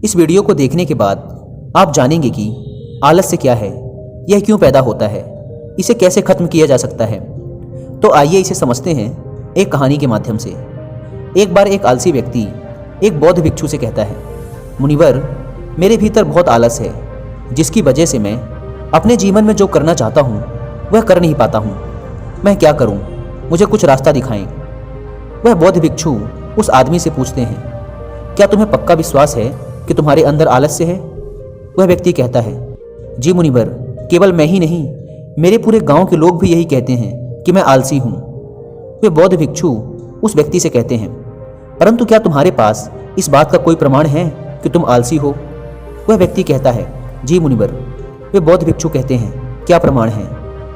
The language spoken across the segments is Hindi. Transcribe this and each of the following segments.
इस वीडियो को देखने के बाद आप जानेंगे कि आलस्य क्या है, यह क्यों पैदा होता है, इसे कैसे खत्म किया जा सकता है। तो आइए इसे समझते हैं एक कहानी के माध्यम से। एक बार एक आलसी व्यक्ति एक बौद्ध भिक्षु से कहता है, मुनिवर, मेरे भीतर बहुत आलस है, जिसकी वजह से मैं अपने जीवन में जो करना चाहता हूँ वह कर नहीं पाता हूँ। मैं क्या करूँ, मुझे कुछ रास्ता दिखाएं। वह बौद्ध भिक्षु उस आदमी से पूछते हैं, क्या तुम्हें पक्का विश्वास है कि तुम्हारे अंदर आलस्य है? वह व्यक्ति कहता है, जी मुनिवर, केवल मैं ही नहीं, मेरे पूरे गांव के लोग भी यही कहते हैं कि मैं आलसी हूँ। वे बौद्ध भिक्षु उस व्यक्ति से कहते हैं, परंतु क्या तुम्हारे पास इस बात का कोई प्रमाण है कि तुम आलसी हो? वह व्यक्ति कहता है, जी मुनिवर। वे बौद्ध भिक्षु कहते हैं, क्या प्रमाण है?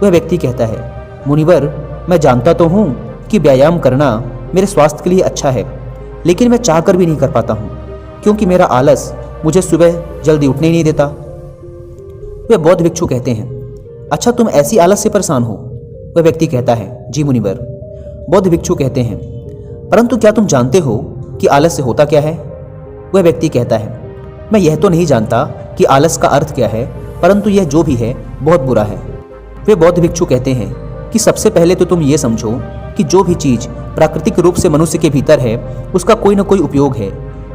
वह व्यक्ति कहता है, मुनिवर, मैं जानता तो हूँ कि व्यायाम करना मेरे स्वास्थ्य के लिए अच्छा है, लेकिन मैं चाहकर भी नहीं कर पाता हूँ, क्योंकि मेरा आलस मुझे सुबह जल्दी उठने ही नहीं देता। वे बौद्ध भिक्षु कहते हैं, अच्छा, तुम ऐसी आलस से परेशान हो? वह व्यक्ति कहता है, जी मुनिवर। बौद्ध भिक्षु कहते हैं, परंतु क्या तुम जानते हो कि आलस्य होता क्या है? वह व्यक्ति कहता है, मैं यह तो नहीं जानता कि आलस का अर्थ क्या है, परंतु यह जो भी है बहुत बुरा है। वे बौद्ध भिक्षु कहते हैं कि सबसे पहले तो तुम ये समझो कि जो भी चीज़ प्राकृतिक रूप से मनुष्य के भीतर है उसका कोई न कोई उपयोग है,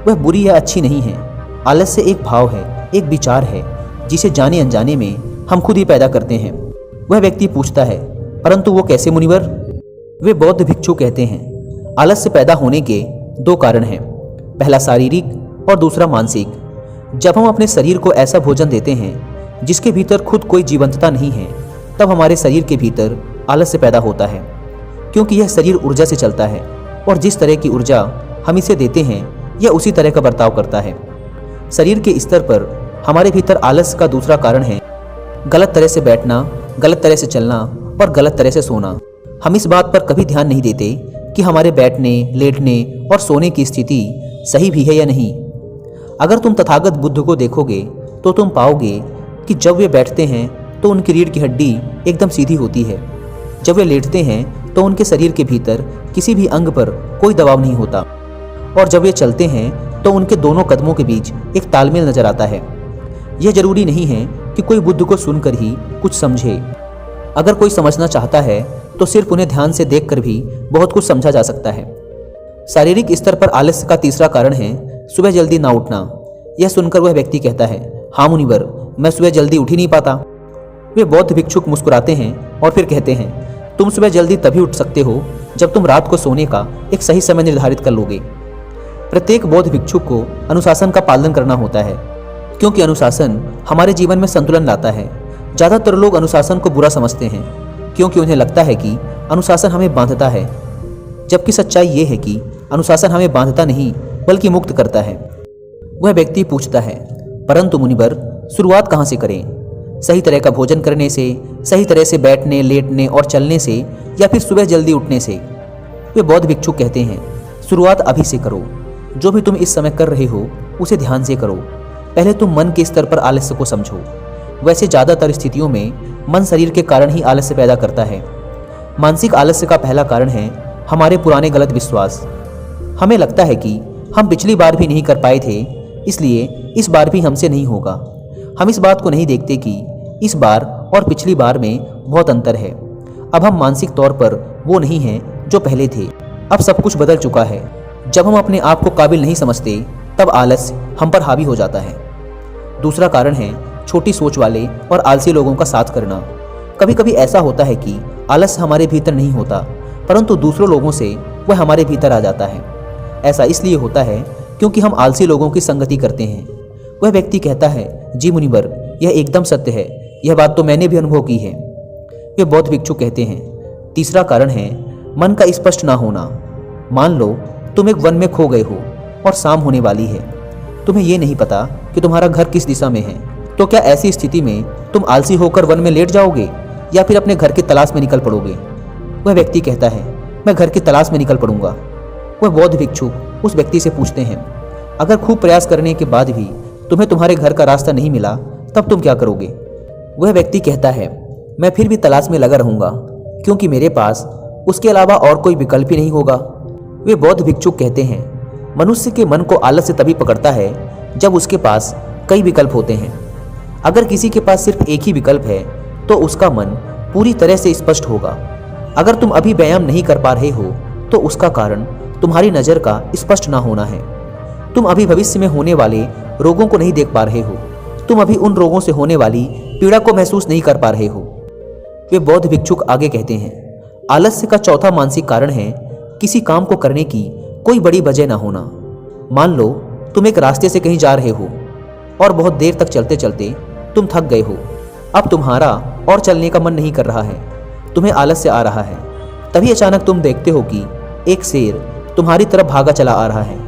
वह बुरी या अच्छी नहीं है। आलस्य एक भाव है, एक विचार है, जिसे जाने अनजाने में हम खुद ही पैदा करते हैं। वह व्यक्ति पूछता है, परंतु वो कैसे मुनिवर? वे बौद्ध भिक्षु कहते हैं, आलस्य पैदा होने के दो कारण हैं, पहला शारीरिक और दूसरा मानसिक। जब हम अपने शरीर को ऐसा भोजन देते हैं जिसके भीतर खुद कोई जीवंतता नहीं है, तब हमारे शरीर के भीतर आलस्य पैदा होता है, क्योंकि यह शरीर ऊर्जा से चलता है और जिस तरह की ऊर्जा हम इसे देते हैं यह उसी तरह का बर्ताव करता है। शरीर के स्तर पर हमारे भीतर आलस्य का दूसरा कारण है गलत तरह से बैठना, गलत तरह से चलना और गलत तरह से सोना। हम इस बात पर कभी ध्यान नहीं देते कि हमारे बैठने, लेटने और सोने की स्थिति सही भी है या नहीं। अगर तुम तथागत बुद्ध को देखोगे तो तुम पाओगे कि जब वे बैठते हैं तो उनकी रीढ़ की हड्डी एकदम सीधी होती है, जब वे लेटते हैं तो उनके शरीर के भीतर किसी भी अंग पर कोई दबाव नहीं होता, और जब वे चलते हैं तो उनके दोनों कदमों के बीच एक तालमेल नजर आता है। यह जरूरी नहीं है कि कोई बुद्ध को सुनकर ही कुछ समझे। अगर कोई समझना चाहता है तो सिर्फ उन्हें ध्यान से देखकर भी बहुत कुछ समझा जा सकता है। शारीरिक स्तर पर आलस्य का तीसरा कारण है सुबह जल्दी ना उठना। यह सुनकर वह व्यक्ति कहता है, हाँ मुनिवर, मैं सुबह जल्दी उठ ही नहीं पाता। वे बौद्ध भिक्षुक मुस्कुराते हैं और फिर कहते हैं, तुम सुबह जल्दी तभी उठ सकते हो जब तुम रात को सोने का एक सही समय निर्धारित कर लोगे। प्रत्येक बौद्ध भिक्षुक को अनुशासन का पालन करना होता है, क्योंकि अनुशासन हमारे जीवन में संतुलन लाता है। ज़्यादातर लोग अनुशासन को बुरा समझते हैं, क्योंकि उन्हें लगता है कि अनुशासन हमें बांधता है, जबकि सच्चाई ये है कि अनुशासन हमें बांधता नहीं बल्कि मुक्त करता है। वह व्यक्ति पूछता है, परंतु मुनिवर, शुरुआत कहाँ से करें? सही तरह का भोजन करने से, सही तरह से बैठने, लेटने और चलने से, या फिर सुबह जल्दी उठने से? वे बौद्ध भिक्षु कहते हैं, शुरुआत अभी से करो। जो भी तुम इस समय कर रहे हो उसे ध्यान से करो। पहले तुम मन के स्तर पर आलस्य को समझो। वैसे ज़्यादातर स्थितियों में मन शरीर के कारण ही आलस्य पैदा करता है। मानसिक आलस्य का पहला कारण है हमारे पुराने गलत विश्वास। हमें लगता है कि हम पिछली बार भी नहीं कर पाए थे, इसलिए इस बार भी हमसे नहीं होगा। हम इस बात को नहीं देखते कि इस बार और पिछली बार में बहुत अंतर है। अब हम मानसिक तौर पर वो नहीं हैं जो पहले थे। अब सब कुछ बदल चुका है। जब हम अपने आप को काबिल नहीं समझते तब आलस्य हम पर हावी हो जाता है। दूसरा कारण है छोटी सोच वाले और आलसी लोगों का साथ करना। कभी कभी ऐसा होता है कि आलस्य हमारे भीतर नहीं होता, परंतु दूसरों लोगों से वह हमारे भीतर आ जाता है। ऐसा इसलिए होता है क्योंकि हम आलसी लोगों की संगति करते हैं। वह व्यक्ति कहता है, जी मुनिवर, यह एकदम सत्य है, यह बात तो मैंने भी अनुभव की है। वे बौद्ध भिक्षु कहते हैं, तीसरा कारण है मन का स्पष्ट ना होना। मान लो तुम एक वन में खो गए हो और शाम होने वाली है। तुम्हें यह नहीं पता कि तुम्हारा घर किस दिशा में है, तो क्या ऐसी स्थिति में तुम आलसी होकर वन में लेट जाओगे या फिर अपने घर की तलाश में निकल पड़ोगे? वह व्यक्ति कहता है, मैं घर की तलाश में निकल पड़ूंगा। वह बौद्ध भिक्षु उस व्यक्ति से पूछते हैं, अगर खूब प्रयास करने के बाद भी तुम्हें तुम्हारे घर का रास्ता नहीं मिला तब तुम क्या करोगे? वह व्यक्ति कहता है, मैं फिर भी तलाश में लगा रहूंगा, क्योंकि मेरे पास उसके अलावा और कोई विकल्प ही नहीं होगा। वे बौद्ध भिक्षुक कहते हैं, मनुष्य के मन को आलस्य तभी पकड़ता है जब उसके पास कई विकल्प होते हैं। अगर किसी के पास सिर्फ एक ही विकल्प है तो उसका मन पूरी तरह से स्पष्ट होगा। अगर तुम अभी व्यायाम नहीं कर पा रहे हो तो उसका कारण तुम्हारी नज़र का स्पष्ट ना होना है। तुम अभी भविष्य में होने वाले रोगों को नहीं देख पा रहे हो। तुम अभी उन रोगों से होने वाली पीड़ा को महसूस नहीं कर पा रहे हो। वे बौद्ध भिक्षुक आगे कहते हैं, आलस्य का चौथा मानसिक कारण है किसी काम को करने की कोई बड़ी वजह ना होना। मान लो तुम एक रास्ते से कहीं जा रहे हो और बहुत देर तक चलते चलते तुम थक गए हो। अब तुम्हारा और चलने का मन नहीं कर रहा है, तुम्हें आलस्य आ रहा है। तभी अचानक तुम देखते हो कि एक शेर तुम्हारी तरफ भागा चला आ रहा है।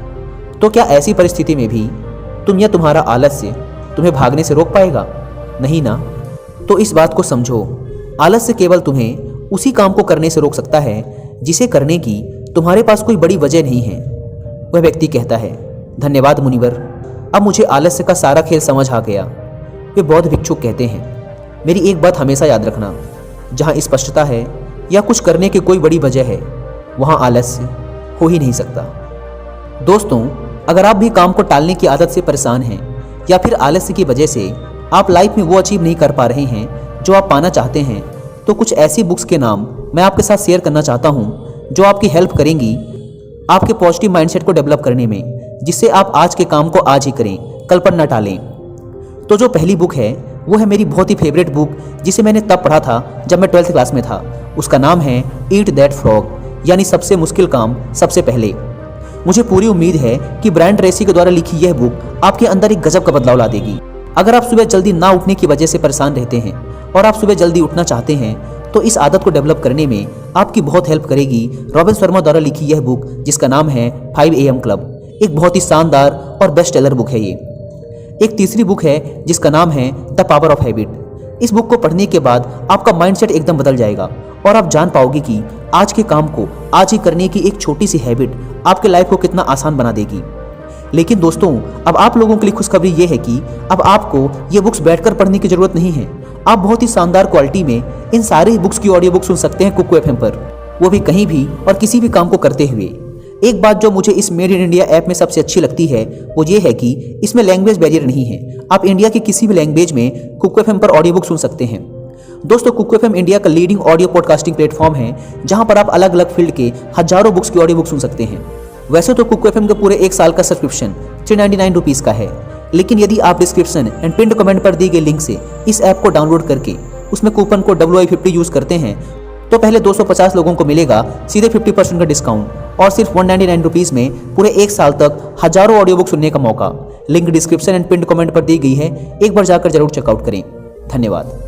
तो क्या ऐसी परिस्थिति में भी तुम या तुम्हारा आलस्य तुम्हें भागने से रोक पाएगा? नहीं ना। तो इस बात को समझो, आलस्य केवल तुम्हें उसी काम को करने से रोक सकता है जिसे करने की तुम्हारे पास कोई बड़ी वजह नहीं है। वह व्यक्ति कहता है, धन्यवाद मुनिवर, अब मुझे आलस्य का सारा खेल समझ आ गया। वे बौद्ध भिक्षुक कहते हैं, मेरी एक बात हमेशा याद रखना, जहाँ स्पष्टता है या कुछ करने की कोई बड़ी वजह है वहाँ आलस्य हो ही नहीं सकता। दोस्तों, अगर आप भी काम को टालने की आदत से परेशान हैं या फिर आलस्य की वजह से आप लाइफ में वो अचीव नहीं कर पा रहे हैं जो आप पाना चाहते हैं, तो कुछ ऐसी बुक्स के नाम मैं आपके साथ शेयर करना चाहता हूँ जो आपकी हेल्प करेंगी आपके पॉजिटिव माइंडसेट को डेवलप करने में, जिससे आप आज के काम को आज ही करें, कल पर न टालें। तो जो पहली बुक है वो है मेरी बहुत ही फेवरेट बुक, जिसे मैंने तब पढ़ा था जब मैं 12th क्लास में था। उसका नाम है ईट दैट फ्रॉग, यानी सबसे मुश्किल काम सबसे पहले। मुझे पूरी उम्मीद है कि ब्रायन ट्रेसी के द्वारा लिखी यह बुक आपके अंदर एक गजब का बदलाव ला देगी। अगर आप सुबह जल्दी ना उठने की वजह से परेशान रहते हैं और आप सुबह जल्दी उठना चाहते हैं, तो इस आदत को डेवलप करने में आपकी बहुत हेल्प करेगी रॉबिन शर्मा द्वारा लिखी यह बुक, जिसका नाम है 5 AM क्लब। एक बहुत ही शानदार और बेस्ट सेलर बुक है ये। एक तीसरी बुक है जिसका नाम है द पावर ऑफ हैबिट। इस बुक को पढ़ने के बाद आपका माइंडसेट एकदम बदल जाएगा और आप जान पाओगे कि आज के काम को आज ही करने की एक छोटी सी हैबिट आपके लाइफ को कितना आसान बना देगी। लेकिन दोस्तों, अब आप लोगों के लिए खुशखबरी ये है कि अब आपको ये बुक्स बैठकर पढ़ने की जरूरत नहीं है। आप बहुत ही शानदार क्वालिटी में इन सारी बुक्स की ऑडियो बुक सुन सकते हैं कुकू FM पर, वो भी कहीं भी और किसी भी काम को करते हुए। एक बात जो मुझे इस मेड इन इंडिया ऐप में सबसे अच्छी लगती है वो ये है कि इसमें लैंग्वेज बैरियर नहीं है। आप इंडिया की किसी भी लैंग्वेज में कुकू FM पर ऑडियो बुक सुन सकते हैं। दोस्तों, कुकू FM इंडिया का लीडिंग ऑडियो पॉडकास्टिंग प्लेटफॉर्म है, जहां पर आप अलग अलग फील्ड के हजारों बुक्स की ऑडियो बुक सुन सकते हैं। वैसे तो कुकू FM के पूरे 1 साल का सब्सक्रिप्शन 399 रुपीज़ का है, लेकिन यदि आप डिस्क्रिप्शन एंड पिन्ड कमेंट पर दी गई लिंक से इस ऐप को डाउनलोड करके उसमें कूपन कोड WI50 यूज करते हैं, तो पहले 250 लोगों को मिलेगा सीधे 50% का डिस्काउंट और सिर्फ 199 रुपीज़ में पूरे 1 साल तक हजारों ऑडियो बुक सुनने का मौका। Link description and pinned comment पर दी गई है, एक बार जाकर जरूर चेकआउट करें। धन्यवाद।